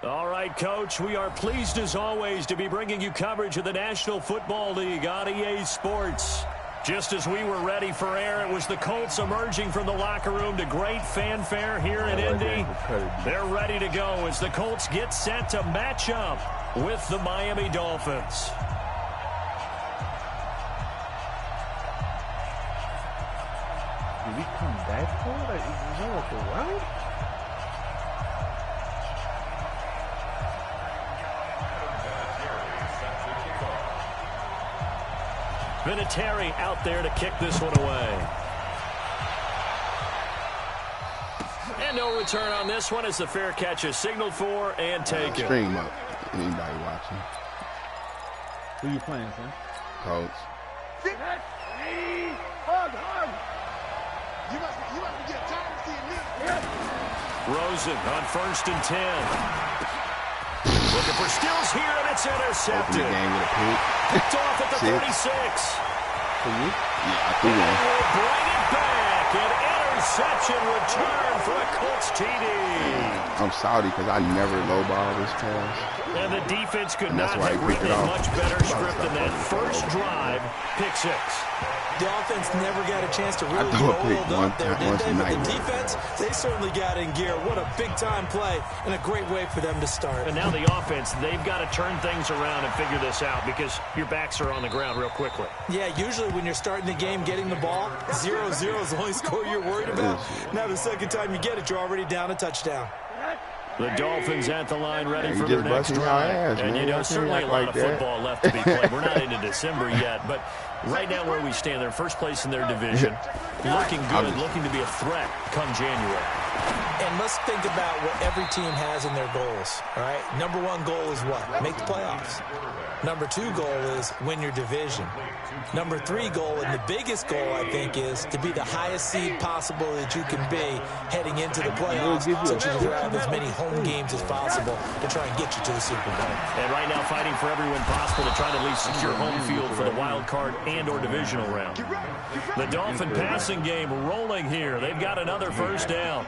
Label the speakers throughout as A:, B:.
A: All right, Coach, we are pleased as always to be bringing you coverage of the National Football League on EA Sports. Just as we were ready for air, it was the Colts emerging from the locker room to great fanfare here in Indy. They're ready to go as the Colts get set to match up with the Miami Dolphins.
B: Did we come back for it? Is that like a route?
A: Vinatieri out there to kick this one away. And no return on this one as the fair catch is signaled for and taken.
C: Stream up. Anybody watching?
B: Who you playing, son?
C: Colts.
A: Rosen on 1st and 10. Looking for Stills here, and it's intercepted.
C: Open the game with a pick.
A: Picked off at the 36.
C: For you? Yeah, I think
A: and we'll bring it back. An interception return for a Colts TD.
C: I'm salty because I never lowball this pass.
A: And the defense could not have written a much better script than that first drive. Pick 6.
D: The offense never got a chance to really hold up there, did they? But the defense, they certainly got in gear. What a big-time play and a great way for them to start.
A: And now the offense, they've got to turn things around and figure this out because your backs are on the ground real quickly.
D: Yeah, usually when you're starting the game, getting the ball, 0-0 is the only score you're worried about. Now the second time you get it, you're already down a touchdown.
A: The Dolphins at the line ready for their next drive. And, you know, certainly a lot of football left to be played. We're not into December yet, but right now where we stand, they're first place in their division. Looking good, looking to be a threat come January.
D: And let's think about what every team has in their goals, all right? Number 1 goal is what? Make the playoffs. Number 2 goal is win your division. Number 3 goal, and the biggest goal, I think, is to be the highest seed possible that you can be heading into the playoffs, so that you can have as many home games as possible to try and get you to the Super Bowl.
A: And right now fighting for every win possible to try to at least secure home field for the wild card and or divisional round. The Dolphin passing game rolling here. They've got another first down.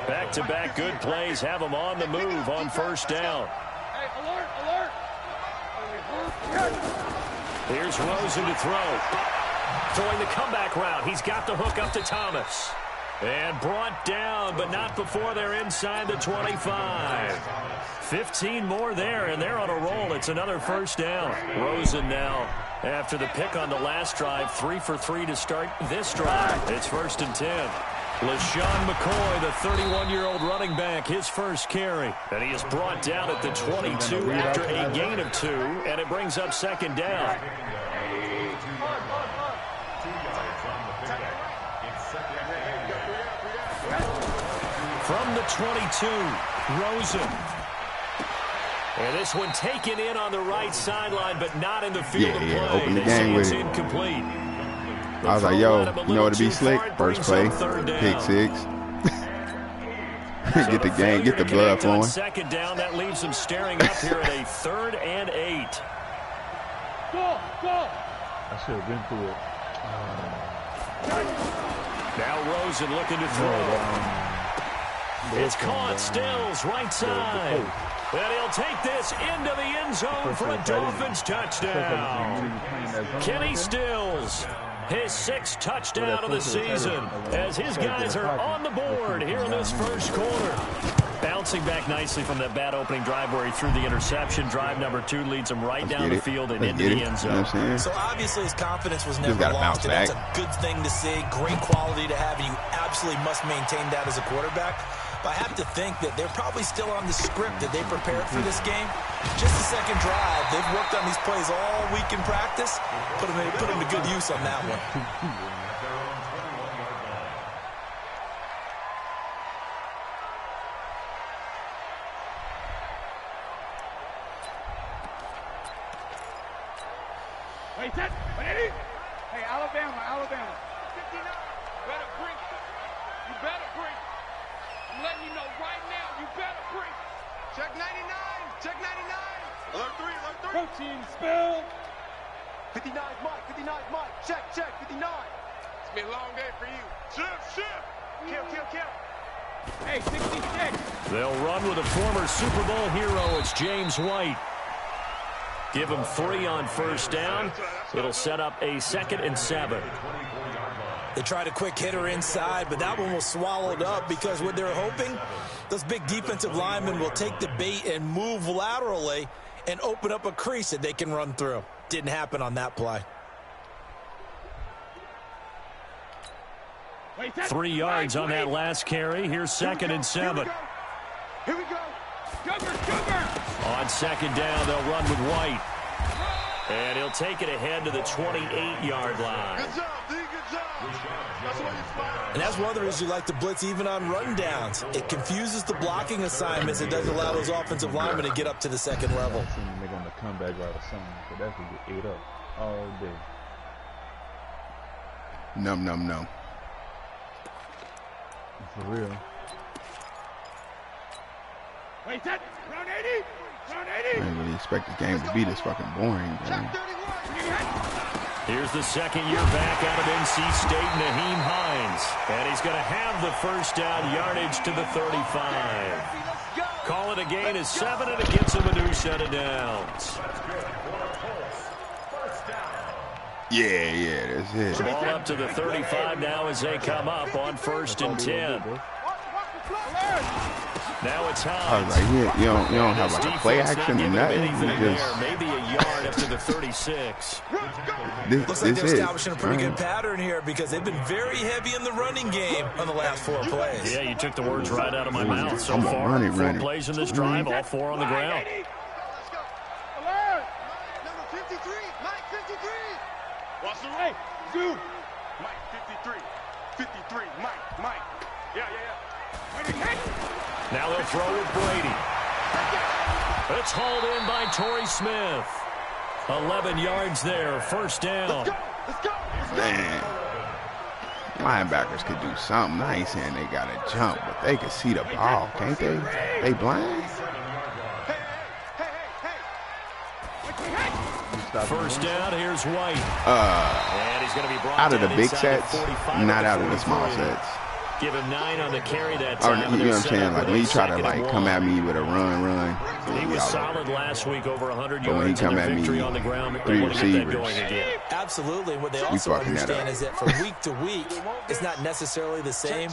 A: Back-to-back good plays have them on the move on first down. Here's Rosen to throw. Throwing the comeback route. He's got the hook up to Thomas. And brought down, but not before they're inside the 25. 15 more there, and they're on a roll. It's another first down. Rosen now, after the pick on the last drive, 3 for 3 to start this drive. It's 1st and 10. LaShawn McCoy, the 31-year-old running back, his first carry. And he is brought down at the 22 after a gain of 2, and it brings up 2nd down. From the 22, Rosen. And this one taken in on the right sideline, but not in the field of play.
C: Open the
A: They
C: game
A: say
C: with
A: it's
C: it.
A: incomplete.
C: I was like, yo, you know what to be slick? First play, pick 6. Get the game, get the blood flowing.
A: 2nd down, that leaves them staring up here at a 3rd and 8.
B: I should have been through it.
A: Now Rosen looking to throw. It's caught, Stills, right side. And he'll take this into the end zone for a Dolphins touchdown. Kenny Stills, his 6th touchdown of the season, as his guys are on the board here in this first quarter. Bouncing back nicely from that bad opening drive where he threw the interception. Drive number 2 leads him right down the field and into the end zone.
D: So obviously his confidence was never lost, and that's a good thing to see. Great quality to have, and you absolutely must maintain that as a quarterback. But I have to think that they're probably still on the script that they prepared for this game. Just the 2nd drive. They've worked on these plays all week in practice. Put them to good use on that one.
E: Hey, Alabama. 59. Better bring. You better bring. I'm letting you know right now, you better bring. Check 99. Alert 3. Protein spill. 59's Mike. Check. 59. It's been a long day for you. Shift. Kill. Hey, 66.
A: They'll run with a former Super Bowl hero. It's James White. Give him 3 on first down. It'll set up a 2nd and 7.
D: They tried a quick hitter inside, but that one was swallowed up because what they're hoping, those big defensive linemen will take the bait and move laterally and open up a crease that they can run through. Didn't happen on that play.
A: 3 yards on that last carry. Here's 2nd and 7.
E: Here we go. Sugar.
A: On 2nd down, they'll run with White. And he'll take it ahead to the 28-yard line.
E: Good job, D. Good job. That's why you smile.
D: And that's one of the reasons you like to blitz even on rundowns. It confuses the blocking assignments. It doesn't allow those offensive linemen to get up to the second level.
B: They're going to come back right or something, but that's going to get ate up all day.
C: No.
B: For real.
E: Wait, that. Round 80.
C: I didn't really expect the game to be this fucking boring, man.
A: Here's the second-year back out of NC State, Naheem Hines. And he's going to have the first down yardage to the 35. Call it a gain of 7, and it gets him a new set of downs.
C: Yeah, that's it.
A: Ball up to the 35 now as they come up on 1st and 10. Now it's Hines.
C: I was like, you don't have like a play action or nothing. You just
A: maybe a yard up to the 36.
D: Looks like they're establishing a pretty good pattern here because they've been very heavy in the running game on the last 4 plays.
A: Yeah, you took the words right out of my mouth so
C: I'm
A: far.
C: run it.
A: 4 plays in this drive, all 4 on the ground.
E: Alert! Number 53, Mike 53. What's the right? Dude. Mike 53. 53, Mike. Yeah.
A: Now they'll throw with Brady. It's hauled in by Torrey Smith. 11 yards there, first down.
E: Let's go.
C: Man, linebackers could do something. I ain't saying they got to jump, but they can see the ball, can't they? They blind?
A: First down, here's White. And he's going to be brought
C: out of the
A: down
C: big
A: inside
C: sets,
A: 45
C: not out of the small sets.
A: Give him 9 on the carry that
C: Or,
A: time.
C: you know what I'm saying? Like when you try to like come at me with a run.
A: He was solid last week, over 100
C: But when he
A: yards
C: come
A: and a
C: at me,
A: victory on the ground.
C: 3
A: We'll get that
C: receivers.
A: going again.
D: Absolutely. What they also
C: fucking that
D: understand
C: up.
D: is that from week to week, it's not necessarily the same,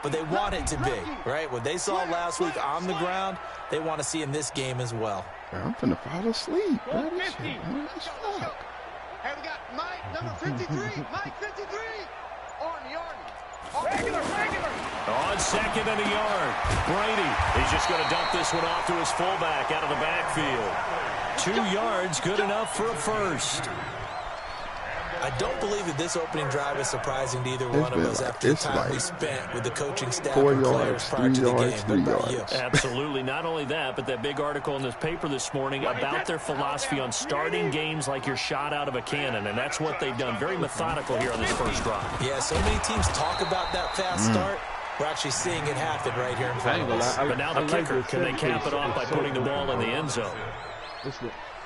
D: but they want it to be, right? What they saw last week on the ground, they want to see in this game as well.
C: Bro, I'm finna fall asleep, bro. This shit, bro, this fuck.
E: Hey, we got Mike, number 53. Mike 53. On the yard. Regular.
A: On 2nd and a yard. Brady, he's just going to dump this one off to his fullback out of the backfield. 2 yards, good enough for a first.
D: I don't believe that this opening drive is surprising to either one of us after the time we spent with the coaching staff
C: 4
D: and players
C: yards,
D: prior
C: 3
D: to the game.
C: yards,
D: What
C: 3
D: about you?
C: yards.
A: Absolutely. Not only that, but that big article in this paper this morning about their philosophy on starting games like you're shot out of a cannon, and that's what they've done. Very methodical here on this first drive.
D: Yeah, so many teams talk about that fast start. We're actually seeing it happen right here in front of us.
A: But now the kicker, can they cap it off by putting the ball in the end zone?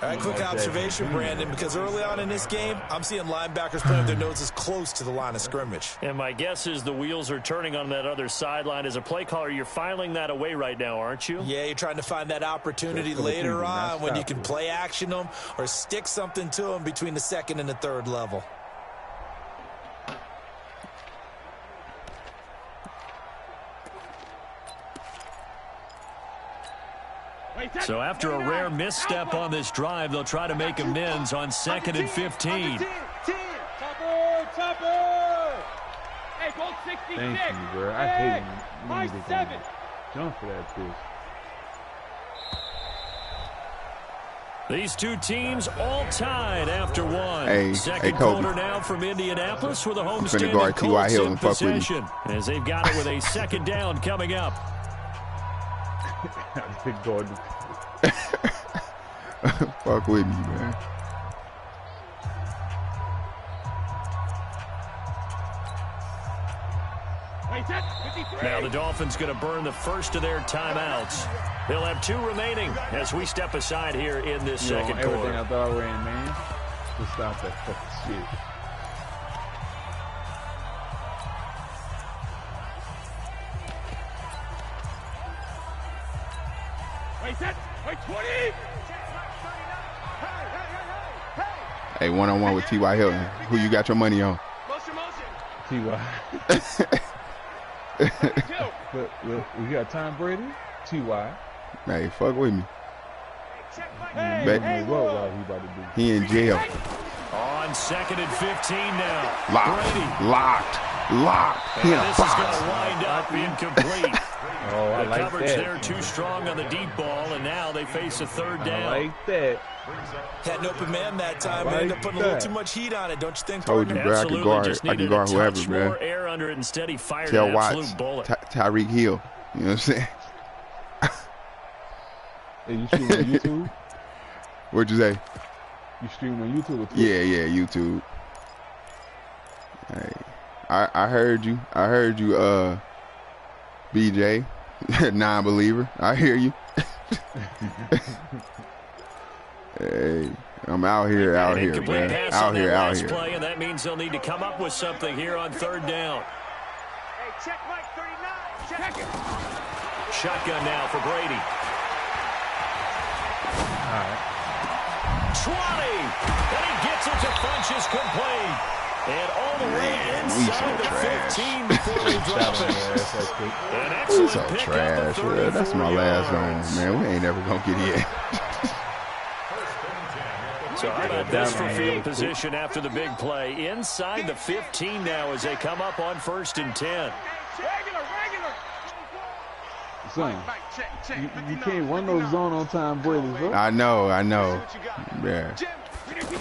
D: All right, quick observation, Brandon, because early on in this game, I'm seeing linebackers putting their noses close to the line of scrimmage.
A: And my guess is the wheels are turning on that other sideline. As a play caller, you're filing that away right now, aren't you?
D: Yeah, you're trying to find that opportunity later on when you can play action them or stick something to them between the 2nd and the 3rd level.
A: So after a rare misstep on this drive, they'll try to make amends on 2nd and 15.
E: Topper! Hey, Gold 66.
B: Thank you, bro. I hate when you jump for that bitch.
A: These two teams all tied after one.
C: Hey,
A: Second
C: Kobe.
A: quarter now from Indianapolis with a
C: finna
A: homestanding
C: guard T.Y.
A: Colts
C: Hill
A: in
C: and fuck with me.
A: possession. As they've got it with a 2nd down coming up.
B: Big Gordon.
C: Fuck with me, man.
A: Now the Dolphins going to burn the first of their timeouts. They'll have 2 remaining as we step aside here in this second
B: Everything
A: quarter.
B: I thought I ran, man. Just stop that fucking shit.
E: Wait, set. Wait, 20.
C: Hey, one-on-one with T.Y. Hilton. Who you got your money on?
E: Motion.
B: T.Y. we got Tom Brady, T.Y.
C: Hey, fuck with me.
B: Hey, what he about to do?
C: He in jail.
A: On 2nd and 15 now.
C: Locked. He in a
A: This is going
C: box.
A: to wind up incomplete.
B: I
A: The
B: like
A: coverage
B: that.
A: there too strong on the deep ball, and now they face a third down.
B: I like that.
D: Had an open man that time.
B: Like
D: Ended up putting a little
B: that.
D: too much heat on it, don't you think,
C: Told you,
D: partner?
C: bro.
A: Absolutely, just
C: I can
A: needed
C: guard
A: a
C: whoever,
A: touch
C: bro.
A: more air under it. Instead, he fired
C: Tell
A: an
C: Watts,
A: absolute bullet.
C: Tyreek Hill. You know what I'm saying?
B: Hey, you stream on YouTube?
C: What'd you say?
B: You stream on YouTube or Twitch?
C: Yeah, YouTube. Hey, I heard you. BJ, non-believer. I hear you. Hey, I'm out here,
A: Incomplete
C: man.
A: pass
C: Out
A: on that
C: here.
A: last play, and that means they'll need to come up with something here on third down.
E: Hey, check Mike 39. Check it.
A: Shotgun now for Brady.
B: All right.
A: 20, and he gets it to Funchess complete. And all the way inside the 15 before they drop it. An
C: We
A: excellent
C: so
A: pick
C: trash.
A: up of
C: That's my
A: 34
C: last
A: yards.
C: zone, man. We ain't never gonna get in.
A: So how about this for field position after the big play? Inside the 15 now as they come up on 1st and 10.
E: Regular.
B: Son,
E: Mike, check.
B: you can't run those zone on time, Brady, bro.
C: I know. Yeah.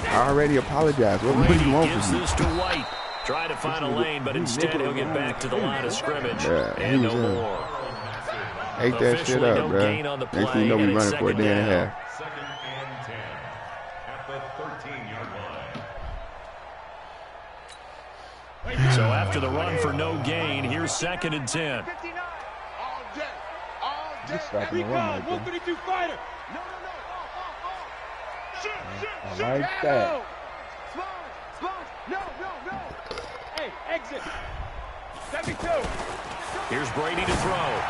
C: I already apologized. What do
A: Brady
C: you want
A: gives
C: from me?
A: this to White. Trying to find a lane, but instead he'll get back to the line of scrimmage.
C: Yeah,
A: And
C: he
A: no
C: was in.
A: more.
C: Ate that shit
A: Officially
C: up,
A: no
C: bro.
A: gain on the
C: Next thing
A: play,
C: you know, we
A: and it's
C: running for a
A: second
C: day and a
A: down.
C: half.
F: 2nd and 10 at the 13-yard line.
A: So after the run for no gain, here's 2nd and 10.
E: 59. All day.
B: Just stopping the run right there.
E: 132 fighter. No. Shoot.
B: I like that.
E: Sponge. No. Hey, exit. 72.
A: Here's Brady to throw.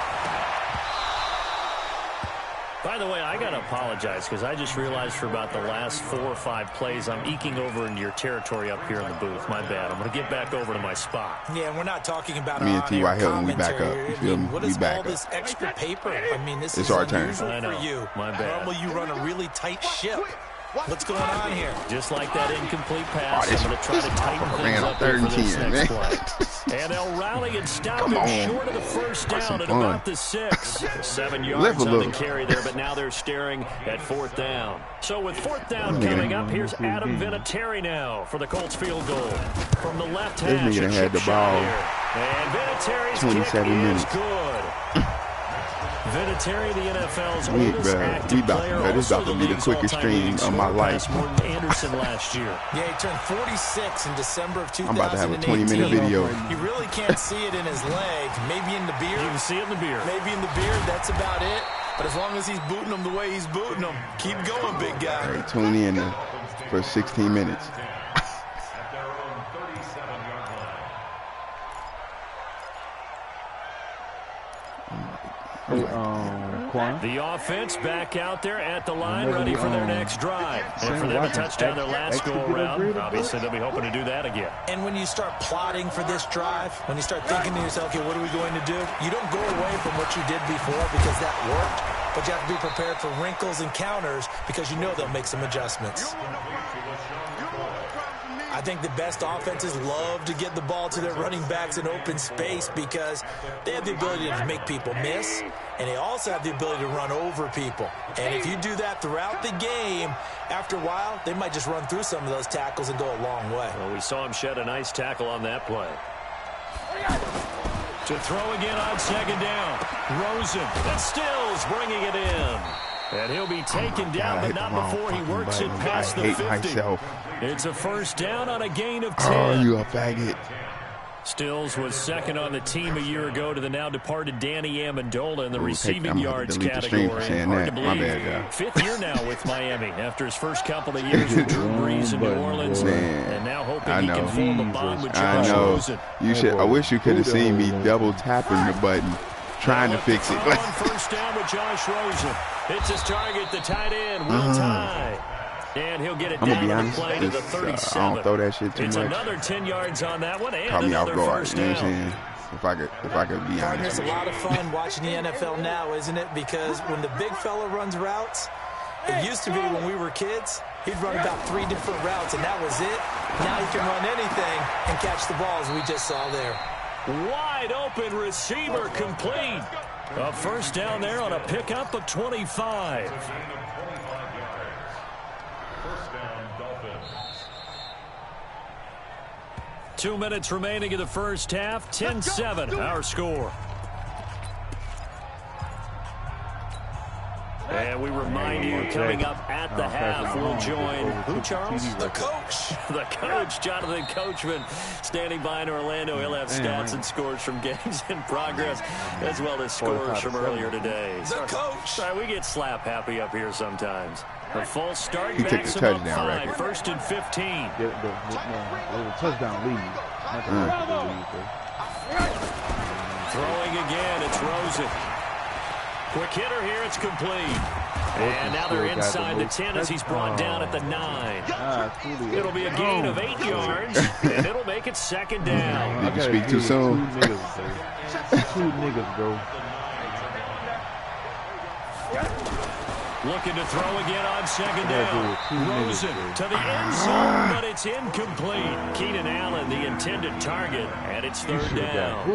A: By the way, I got to apologize because I just realized for about the last 4 or 5 plays, I'm eking over into your territory up here in the booth. My bad. I'm going to get back over to my spot.
D: Yeah, and we're not talking about
C: Me and
D: on-air
C: T.Y. Hilton, we back up.
D: commentary.
C: You feel me?
D: What
C: We
D: is
C: back
D: all
C: up.
D: this extra paper? I mean, this
C: It's
D: is
C: our turn.
D: unusual
A: I know.
D: for you.
A: My bad.
D: Normally, you run a really tight ship. What's going on here?
A: Just like that incomplete pass,
C: this-
A: I'm going to try to
C: this
A: tighten
C: motherfucker
A: things
C: ran on
A: up here for
C: 3rd and
A: this
C: 10,
A: next
C: man.
A: play. And they'll rally and stop
C: Come
A: him
C: on.
A: short of the first
C: Have some
A: down at
C: fun.
A: about the 6. 7
C: Live
A: yards
C: a
A: on the
C: little.
A: carry there, but now they're staring at 4th down. So with 4th down
C: This nigga
A: coming
C: done-
A: up, here's Adam Vinatieri now for the Colts field goal. From the left
C: This
A: hash,
C: nigga
A: a
C: done had
A: chip
C: the
A: shot
C: ball
A: here. And Vinatieri's
C: 27
A: kick
C: minutes.
A: is good. Vinatieri, the NFL's
C: We
A: oldest active player,
C: this
A: also
C: about to
A: the
C: be the
A: league's
C: quickest
A: all-time leading
C: stream of my
A: scorer,
C: life.
A: passed Morton Anderson last year.
D: Yeah, he turned 46 in December of 2018.
C: I'm about to have a 20-minute video.
D: You really can't see it in his leg. Maybe in the beard.
A: You can see it in the beard.
D: Maybe in the beard. That's about it. But as long as he's booting him the way he's booting him, keep going, big guy.
C: Hey, tune in for 16 minutes.
F: At their own 37-yard line.
B: Quan?
A: The offense back out there at the line, ready for their next drive. And for them to touchdown their last go-around, obviously they'll be hoping to do that again.
D: And when you start plotting for this drive, when you start thinking to yourself, okay, what are we going to do? You don't go away from what you did before because that worked, but you have to be prepared for wrinkles and counters because you know they'll make some adjustments. I think the best offenses love to get the ball to their running backs in open space because they have the ability to make people miss, and they also have the ability to run over people. And if you do that throughout the game, after a while, they might just run through some of those tackles and go a long way.
A: Well, we saw him shed a nice tackle on that play. To throw again on second down. Rosen and Stills bringing it in. And he'll be taken down, but not before he works it past the 50.
C: Myself.
A: It's a first down on a gain of 10.
C: Oh, you a faggot.
A: Stills was second on the team a year ago to the now departed Danny Amendola in the
C: Ooh,
A: receiving
C: I'm gonna
A: yards
C: delete the stream for
A: category.
C: saying
A: Hard
C: that.
A: to
C: My
A: believe.
C: bad, y'all.
A: 5th year now with Miami after his first couple of years with Drew Brees in New Orleans.
C: Man,
A: And now hoping
C: I
A: he
C: know.
A: can form a bond with
C: I
A: Josh
C: know.
A: Rosen.
C: I wish you could have seen me double tapping the button, trying to fix it.
A: On first down with Josh Rosen. Hits his target, the tight end, Will Tye. And he'll get it
C: I'm
A: down
C: gonna be
A: on the
C: honest,
A: play to the 37.
C: I don't throw that shit too
A: it's
C: much.
A: Another 10 yards on that one and
C: Caught me off
A: another
C: guard,
A: first
C: you know
A: down.
C: what I'm saying? If I could be honest.
D: It's a lot of fun watching the NFL now, isn't it? Because when the big fella runs routes, it used to be when we were kids, he'd run about 3 different routes, and that was it. Now he can run anything and catch the balls we just saw there.
A: Wide open receiver complete. A first down there on a pickup of 25.
F: First down, Dolphins.
A: 2 minutes remaining in the first half. 10-7, our score. And we remind you, coming up at the half, we'll join, who, Charles?
D: The coach.
A: The coach, Jonathan Coachman, standing by in Orlando. He'll have stats and scores from games in progress, as well as scores from earlier today.
D: The coach.
A: Sorry, we get slap happy up here sometimes. A false start,
C: He took the
A: maximum
C: touchdown
A: 5,
C: record.
A: first and 15.
B: The touchdown lead. Not the record lead,
A: Throwing again, it's Rosen. Quick hitter here, it's complete. And now they're inside the 10 as he's brought down at the 9. It'll be a gain of 8 yards, and it'll make it second down.
C: Did you speak too soon?
B: Two niggas, bro.
A: Looking to throw again on second down. Rosen to the end zone, but it's incomplete. Keenan Allen, the intended target, and it's third down.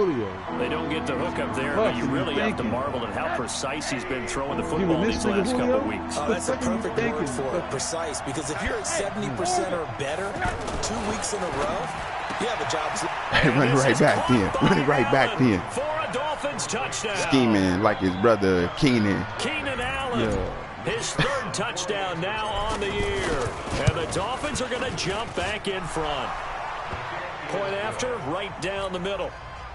A: They don't get the hook up there, but you really have to marvel at how precise he's been throwing the football these last couple of weeks.
D: Oh, that's a perfect word for it, precise, because if you're at 70% or better 2 weeks in a row, you have a job.
C: Run it right back then. Run it right back then.
A: For a Dolphins touchdown.
C: Scheming like his brother Keenan.
A: Keenan Allen.
B: Yeah.
A: His third touchdown now on the year. And the Dolphins are going to jump back in front. Point after, right down the middle.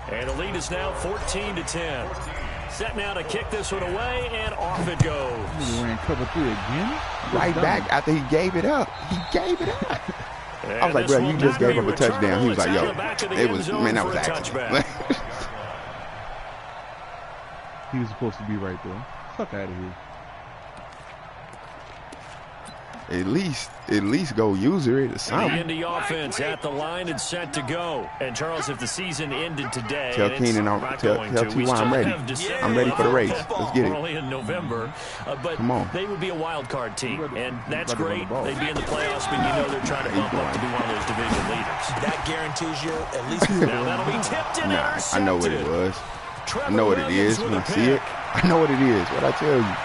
A: And the lead is now 14-10. Set now to kick this one away, and off it goes.
B: He ran cover 3 again?
C: Right back after he gave it up. He gave it up.
A: And
C: I was like,
A: this
C: bro,
A: will
C: you just
A: not
C: gave
A: be
C: up a touchdown. He was like,
A: returnable.
C: yo,
A: It's out of the back of the
C: it
A: end
C: was,
A: zone
C: man, that
A: for
C: was
A: a
C: accident.
A: touchback.
B: He was supposed to be right there. Fuck out of here.
C: At least go user it or
A: The
C: something.
A: Indy offense at the line and set to go. And Charles, if the season ended today,
C: Tell
A: and
C: Keenan,
A: it's
C: tell
A: not going to, we
C: T.Y. I'm
A: still
C: ready.
A: have December
C: I'm ready for the race.
A: football.
C: Let's get
A: We're
C: it.
A: only in November, but
C: Come on.
A: they would be a wild card team, and that's
B: Better run
A: great.
B: the ball.
A: They'd be in the playoffs, but you know they're trying to bump up to be one of those division leaders.
D: That guarantees you at least
A: Now that'll be tipped and
C: Nah, I know what it
A: intercepted.
C: was. I
A: Trevor
C: know what it
A: Williams
C: is
A: with
C: when
A: a
C: I see it.
A: pick.
C: I know what it is. What I tell you.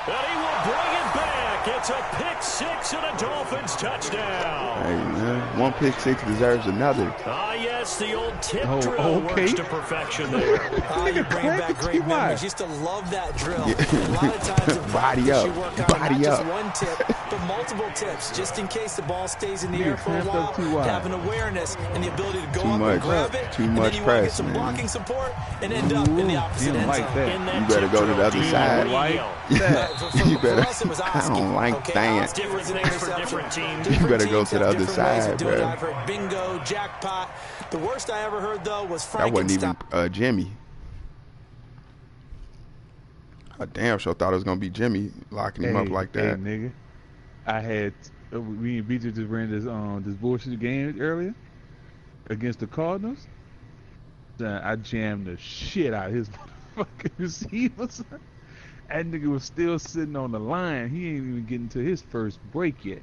A: And he will bring it back. It's a pick six and a Dolphins touchdown.
C: Hey, man, one pick six deserves another.
A: Ah, yes, the old tip
B: Oh,
A: drill
B: okay.
A: works to perfection there.
D: Oh, you bring back great
B: T.Y.
D: memories. Used to love that drill. A lot of times in
C: Body
D: practice,
C: up.
D: you work on
C: Body
D: not just
C: up.
D: one tip, but multiple tips, just in case the ball stays in the
B: Nigga
D: air for a
B: clamped
D: while.
B: up too wide.
D: To have an awareness and the ability to go
C: Too
D: up
C: much.
D: and grab it.
C: Too
D: and
C: much
D: then you want to get
C: press,
D: some
C: man.
D: blocking support and end up in the opposite
B: didn't
D: end
B: like
D: zone.
B: that.
A: In that
C: You better
A: tip
C: go to
A: drill,
C: the other
A: do you
C: side.
A: know what he yelled?
C: You better.
D: For us, it was
C: I
D: Oski.
C: don't like
D: Okay,
C: that.
D: Oski was an
A: Different things for
D: interception.
A: different teams.
C: You better go
D: teams
C: to the
D: have
C: other
D: different ways of
C: side,
D: doing it.
C: bro.
D: I've heard bingo, jackpot. The worst I ever heard, though, was
C: That wasn't
D: Frankenstein.
C: even Jimmy. I damn sure thought it was gonna be Jimmy locking him up like that.
B: Hey, nigga. I had we and BJ just ran this bullshit game earlier against the Cardinals. I jammed the shit out of his motherfucking receivers. That nigga was still sitting on the line. He ain't even getting to his first break yet.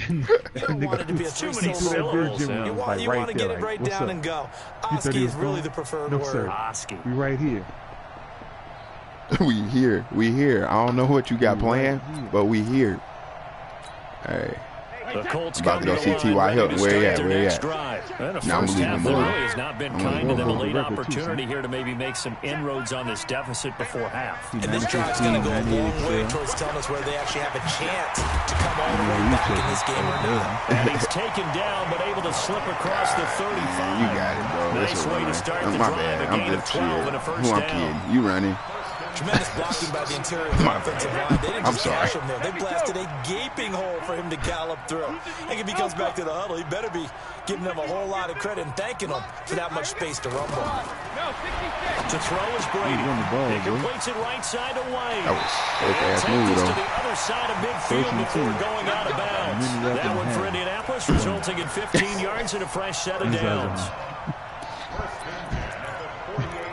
D: You wanted to be a
A: Too
D: three
A: many
D: syllable.
A: syllables.
D: You want to get it right down and go.
B: thought he
D: Oski
B: was
D: is really
B: gone?
D: the preferred
B: No,
D: word.
B: sir.
A: Oski.
B: We right here.
C: We here. I don't know what you got planned, but we here. Hey,
A: The Colts
C: About to
A: come
C: go see
A: the
C: T.Y.
A: line,
C: Hilton.
A: ready to
C: Where he
A: start
C: at?
A: their
C: Where he
A: next
C: at?
A: drive. And the
C: Nah, I'm
A: first
C: leaving
A: half
C: him alone.
A: really has not been
C: I'm
A: kind to them. A late
B: record too,
A: opportunity
B: son.
A: here to maybe make some inroads on this deficit before half.
D: And this drive's going to go a long way towards telling us where they actually have a chance to come all the way back in this game or not.
A: And he's taken down, but able to slip across the 35.
C: you got it, bro.
A: Nice
C: That's
A: way
C: all
A: to
C: right.
A: start
C: Oh,
A: the
C: my
A: drive.
C: bad.
A: A
C: I'm
A: gain of
C: just
A: 12 and a
C: shit.
A: first
C: Who I'm
A: down.
C: kidding? You running?
D: Tremendous blocking by the interior of the offensive line. They didn't just cash him there. They blasted a gaping hole for him to gallop through. I think if he comes back to the huddle, he better be giving them a whole lot of credit and thanking them for that much space to run ball.
A: To throw is Brady. He completes it right side to White.
C: That was sick-ass
A: Takes
C: move,
A: us to
C: though.
A: the other side of midfield before going out of bounds. That one for Indianapolis, resulting in 15 yards and a fresh set of downs.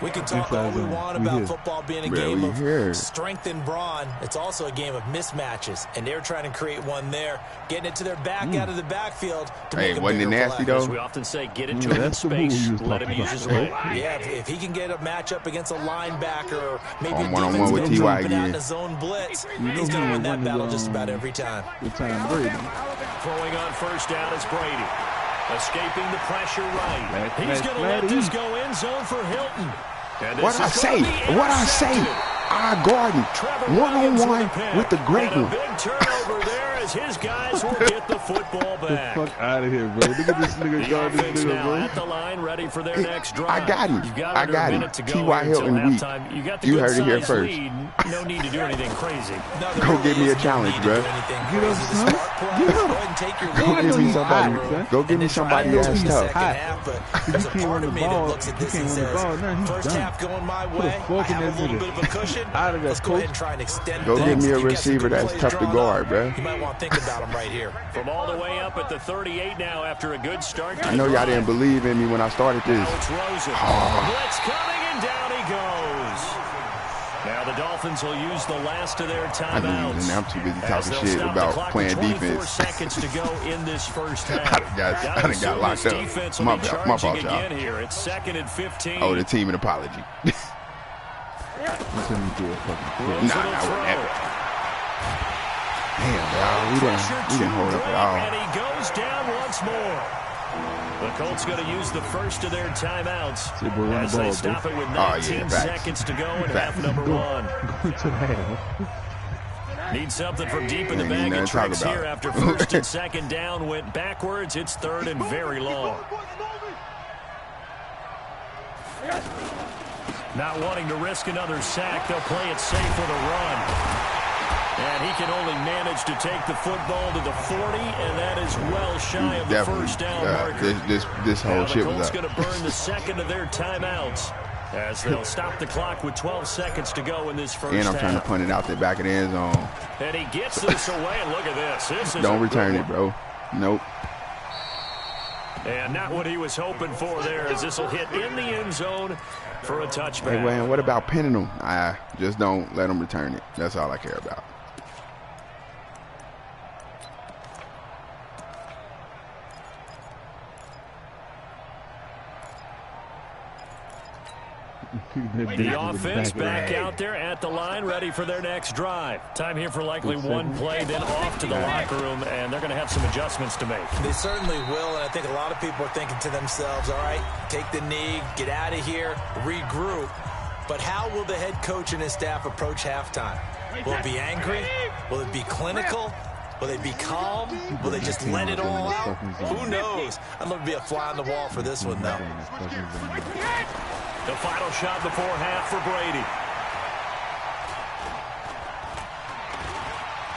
D: We can talk all we want about football being a game of strength and brawn. It's also a game of mismatches, and they're trying to create one there, getting it to their back out of the backfield.
C: Hey, wasn't it nasty, though?
A: As we often say, get it to him in space, let him use his leg.
D: Yeah, if he can get a matchup against a linebacker or maybe a
C: one-on-one with T.Y.
D: out in a zone blitz, he's going to win that battle just about every time.
A: Throwing on first down is Brady. Escaping the pressure right. He's going to let this go end zone for Hilton.
C: What I say? What I say? Our Garden, one-on-one with the great one.
A: Big turnover there as his guys will get the football back.
B: Get the fuck out of here, bro. Look at this nigga guard this nigga, bro.
A: At the line, ready for their next drive.
C: I got him. I got him. T.Y. Hilton weak. You heard it here first.
A: No need to do anything crazy.
C: Go give me a challenge, bro.
B: Get up, son.
C: Go give me somebody. Go give me somebody that's tough.
D: There's a part of me that looks at this and says, first half going my way, I have a little bit of a cushion. Let's go ahead and try and extend.
C: Go give me a receiver that's tough to guard, bro.
D: You might want to think about him right here.
A: From all the way up at the 38 now after a good start.
C: I know y'all didn't believe in me when I started this.
A: Blitz coming and down he goes. Now the Dolphins will use the last of their timeouts.
C: I'm too busy talking shit about playing defense.
A: 24 seconds to go in this first half.
C: I done got locked up. My fault, y'all.
A: Here. It's 2nd and 15.
C: Oh, the team an apology. Nah, never. Damn, y'all, we didn't hold up at all.
A: And he goes down once more. The Colts going to use the first of their timeouts as they stop it with 19 seconds to go in half number one.
B: Going to the half.
A: Need something from deep in the bag of tricks here after first and second down went backwards. It's 3rd and very long. Not wanting to risk another sack, they'll play it safe with a run. And he can only manage to take the football to the 40, and that is well shy of the first down marker.
C: This whole shit was up.
A: The Colts going to burn the second of their timeouts as they'll stop the clock with 12 seconds to go in this first half.
C: And I'm trying to punt it out the back of the end zone.
A: And he gets this away, and look at this. This is
C: Don't return it, bro. Nope.
A: And not what he was hoping for there, as this will hit in the end zone for a touchback.
C: Hey, man, what about pinning them? I just don't let them return it. That's all I care about.
A: The offense back out there at the line, ready for their next drive. Time here for likely one play, then off to the locker room, and they're going to have some adjustments to make.
D: They certainly will, and I think a lot of people are thinking to themselves, all right, take the knee, get out of here, regroup. But how will the head coach and his staff approach halftime? Will it be angry? Will it be clinical? Will they be calm? Will they just let it all out? Who knows? I'd love to be a fly on the wall for this one, though.
A: The final shot before half for Brady.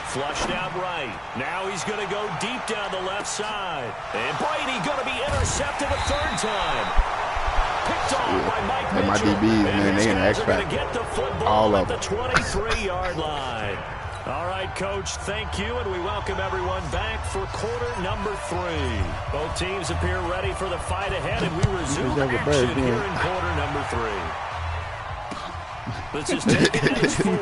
A: Flushed out right. Now he's going to go deep down the left side. And Brady going to be intercepted a third time. Picked off by Mike Mitchell.
C: My DBs, man, they in the X Factor. All of them.
A: At the 23-yard line. All right, Coach, thank you, and we welcome everyone back for quarter number 3. Both teams appear ready for the fight ahead, and we resume action here in quarter number 3. This is taken as 4.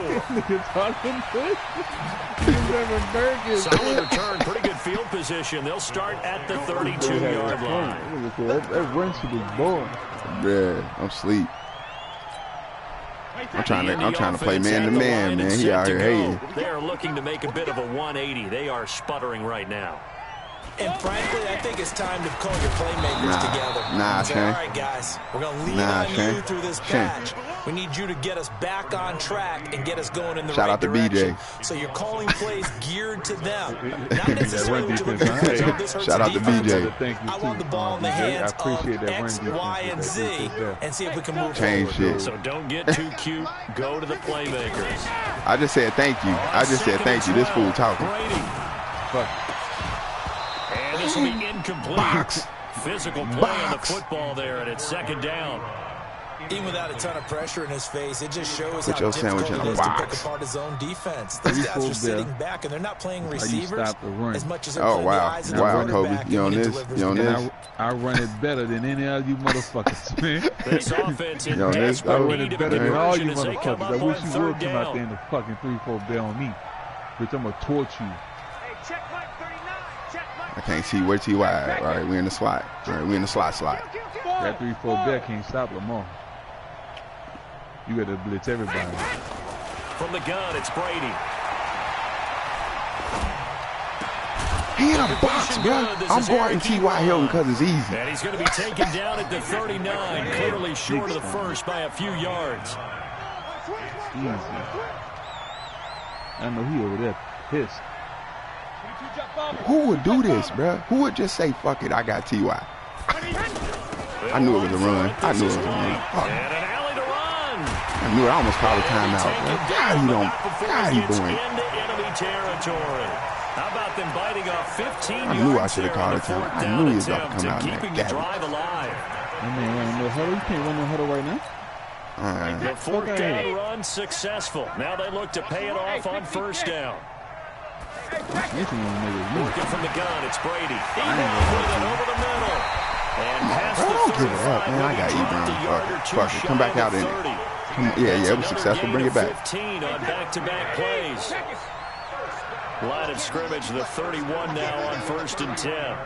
A: Solid return, pretty good field position. They'll start at the 32-yard line.
B: That run should be boring.
C: Yeah, I'm asleep. I'm trying to play man-to-man, man. He out here hating.
A: They are looking to make a bit of a 180. They are sputtering right now.
D: And frankly, I think it's time to call your playmakers together.
C: Nah,
D: say,
C: Shane.
D: all right, guys, we're going to lean on you through this patch. We need you to get us back on track and get us going in the right direction. So you're calling plays geared to them. Not necessarily what you're looking for. This hurts
C: Shout out to BJ.
D: I want the ball in the hands of X, Y, and Z and see if we can move
C: Change
D: forward.
C: shit.
A: So don't get too cute. Go to the playmakers.
C: I just said thank you. I just said thank you. This fool talking.
A: Fuck. And this will be incomplete.
C: Box.
A: Physical play on the football there, and it's second down.
D: Even without a ton of pressure in his face, it just shows
C: Put
D: how
C: your sandwich
D: difficult
C: in
D: it
C: a
D: is to
C: box.
D: pick apart his own defense. These guys are sitting back, and they're not playing receivers as much as they're playing the eyes of the quarterback.
C: Kobe. You on this? You on this?
B: I run it better than any of you motherfuckers, man.
A: This offense in
C: I
B: I
A: desperate
B: run
A: need
B: it
A: of
B: better than all you
A: conversion as they come
B: motherfuckers. I
A: up
B: wish
A: on
B: you
A: third
B: would come out
A: down.
B: there and the fucking 3-4 bet on me. Bitch, I'm gonna torch you.
C: I can't see where Ty. All right, we in the slot. All right, we in the slot.
B: That 3-4 bet can't stop Lamar. You gotta blitz everybody.
A: From the gun, it's Brady.
C: He in a box, bro. I'm guarding T.Y. Hilton because it's easy.
A: And he's going to be taken down at the 39, clearly short of the first by a few yards.
B: Easy. I know he over there pissed.
C: Who would do this, bro? Who would just say, fuck it, I got T.Y.? I knew it was a run. I knew it was a run. Fuck.
A: And an alley to run.
C: I knew it. I almost called a timeout, bro. God, he doing.
A: Into enemy territory. How about them biting off 15 yards?
C: I knew I should have called a timeout. I knew he was about to come out in
A: keeping
C: that
A: the
C: gap.
A: drive alive.
B: That man running no huddle. You can't run no huddle right now.
A: The fourth down run successful. Now they look to pay it off on first down. Working from the gun, it's Brady. Ebron over the middle. And past the 35.
C: Don't give it up, man. I got Ebron. Fuck it. Come back out in it. Yeah, it was successful. Bring it back.
A: 15 on back-to-back plays. Line of scrimmage, the 31 now on 1st and 10.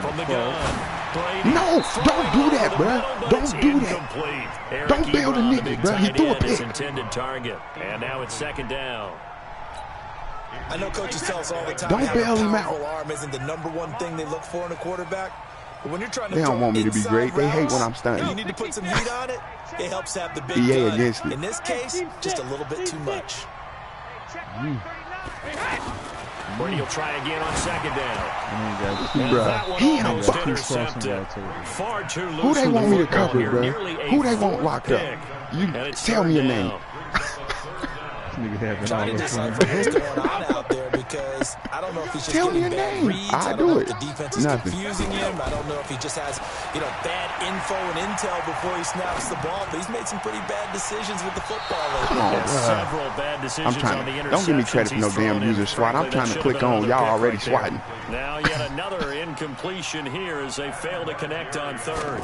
A: From the gun, Brady.
C: No, don't do that, bro. Don't do that. Don't bail the nigga, bro. He threw a pick.
A: Intended target. And now it's second down.
D: I know coaches tell us all the time
C: Don't bail him out.
D: arm isn't the #1 thing they look for in a quarterback. But when you're trying to
C: They don't want me to be great. They hate when I'm stunting.
D: You need to put some heat on it. It helps have the big
C: EA
D: gun.
C: against it.
D: In this case, just a little bit too much.
A: Brady will try again on second down.
C: Bro, he in a box.
A: Intercepted. Far too loose.
C: Who they want me to cover,
A: here.
C: bro?
A: Nearly a
C: Who they want
A: fourth
C: locked up?
A: pick.
C: You
A: And it's
C: tell me your
A: third
C: name.
A: down.
B: Nigga having
D: Trying to
B: all
D: decipher
B: the
D: what's going on out there because I don't know if he's just
C: Tell me
D: getting
C: your
D: bad
C: name.
D: reads.
C: I
D: don't
C: do
D: know
C: it.
D: if the defense is
C: Nothing.
D: confusing him. I don't know if he just has, bad info and intel before he snaps the ball. But he's made some pretty bad decisions with the football lately.
C: Come on,
A: Yeah,
C: bro.
A: several bad decisions
C: I'm trying
A: on the
C: to. Don't give me credit for no
A: interceptions
C: damn
A: he's
C: user
A: thrown in.
C: swat. I'm
A: Frankly,
C: trying
A: that
C: to
A: should have
C: click
A: been
C: on.
A: another
C: Y'all
A: pick
C: already
A: right there.
C: swatting.
A: Now yet another incompletion here as they fail to connect on third.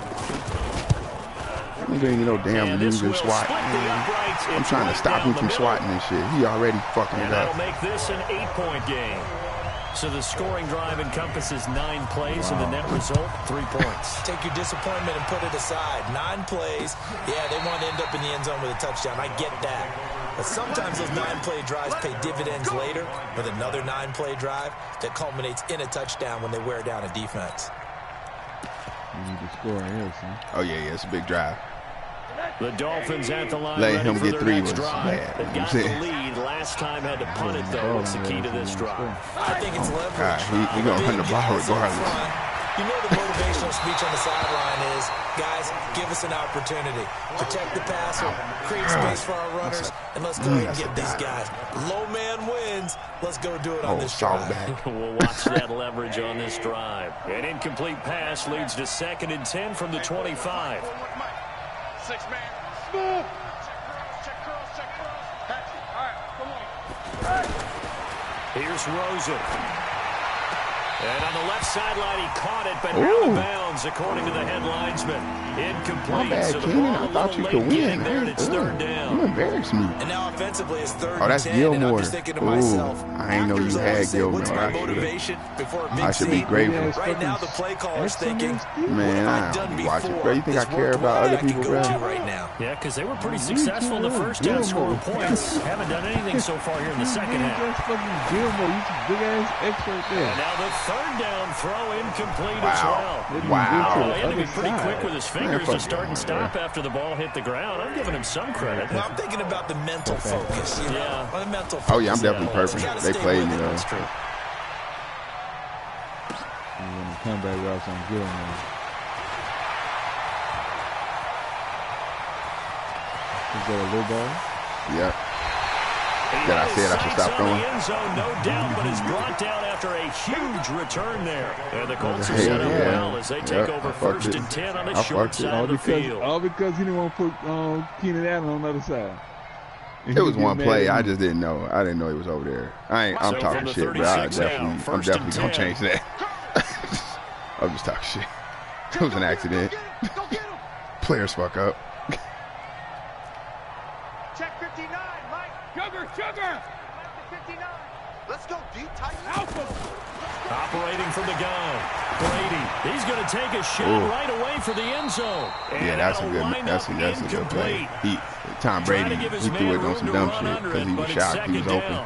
C: You ain't no damn
A: And this
C: user
A: will
C: swat.
A: split the uprights.
C: I'm
A: It's
C: trying to
A: right
C: stop
A: down
C: him
A: the
C: from
A: middle.
C: swatting and shit. He already fucking
A: And
C: it
A: that'll
C: up.
A: make this an 8-point game. So the scoring drive encompasses 9 plays, and the net result, 3 points.
D: Take your disappointment and put it aside. 9 plays. Yeah, they want to end up in the end zone with a touchdown. I get that. But sometimes those 9-play drives pay dividends later with another 9-play drive that culminates in a touchdown when they wear down a defense.
B: You need to score here, son.
C: Oh yeah, it's a big drive.
A: The Dolphins at the line
C: Letting
A: ready
C: him
A: for
C: get
A: their
C: 3
A: next
C: was
A: drive.
C: bad.
A: They've
C: You know
A: got
C: what
A: the
C: I'm saying?
A: lead. Last time had to punt it, though. What's the key to this drive?
D: I think it's leverage.
C: God, he gonna run the ball
D: Big guys up
C: regardless.
D: front. You know the motivational speech on the sideline is, guys, give us an opportunity. Protect the passer, create space for our runners, and let's go ahead and get these guys. Low man wins. Let's go do it on this drive.
A: We'll watch that leverage on this drive. An incomplete pass leads to 2nd and 10 from the 25.
E: 6-man. Move. Check curls, check curls. All right, come on.
A: Here's Rosen. And on the left sideline, he caught it, but out of bounds, according to the head linesman. Incomplete.
C: My bad,
A: so the
C: Keenan.
A: ball
C: I thought you could win.
A: there, and it's third down.
C: You embarrassed me.
D: And now offensively, it's third
C: Oh, that's
D: and 10, and I'm
C: Gilmore.
D: just thinking to myself,
C: I ain't know you
D: actors
C: had
D: always say,
C: Gilmore.
D: what's my motivation before a big
C: I should be
D: scene?
C: grateful.
D: Right now, the play caller's thinking,
C: Man, I don't be watching, bro. You think I care about other people, bro?
D: Right now.
A: Yeah, because they were pretty successful in the first half, scoring points. Haven't done anything so far here in the second half.
B: That's fucking Gilmore. You some big ass expert there.
A: And now the third down throw incomplete as well.
C: Wow.
A: He had to be pretty quick with his fingers to start and stop after the ball hit the ground. I'm giving him some credit.
D: Well, I'm thinking about the mental focus. You know?
A: Yeah.
D: The mental focus.
C: Oh, yeah, I'm definitely perfect. They played me, though.
A: That's true.
B: When the comeback routes on Gilmore. Is that a low ball?
C: Yeah. That I said I should stop throwing.
A: End zone, no doubt, but is brought down after a huge return there. And the Colts are set up well as they take over first and 10 on the short side of the field.
B: All because he didn't want to put Keenan Allen on the other side.
C: It was one play. I just didn't know. I didn't know he was over there. I'm talking shit, but I'm definitely going to change that. I'm just talking shit. It was an accident. Players fuck up.
E: Check 59, Mike. Sugar. 59. Let's go, deep, tight.
A: Operating from the gun. Brady, he's going to take a shot right away for the end zone.
C: Yeah, that's a good play. Tom Brady, he threw it on some dumb shit because he was shocked. He was open.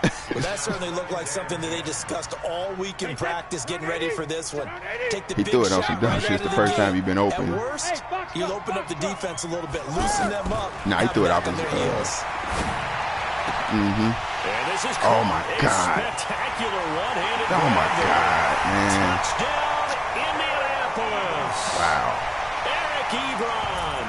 D: Well, that certainly looked like something that they discussed all week in practice, getting ready for this one. Take the
C: he
D: big
C: threw it on some
D: shot
C: dumb
D: right
C: shit
D: out
C: the
D: of the
C: first
D: game.
C: time he's been open.
D: At worst, you'll open up the defense a little bit, loosen them up.
C: Nah, he threw it off his
D: heels.
A: And this is
C: oh my God.
A: Spectacular one-handed
C: Oh my God, man.
A: touchdown, Indianapolis.
C: Wow.
A: Eric Ebron,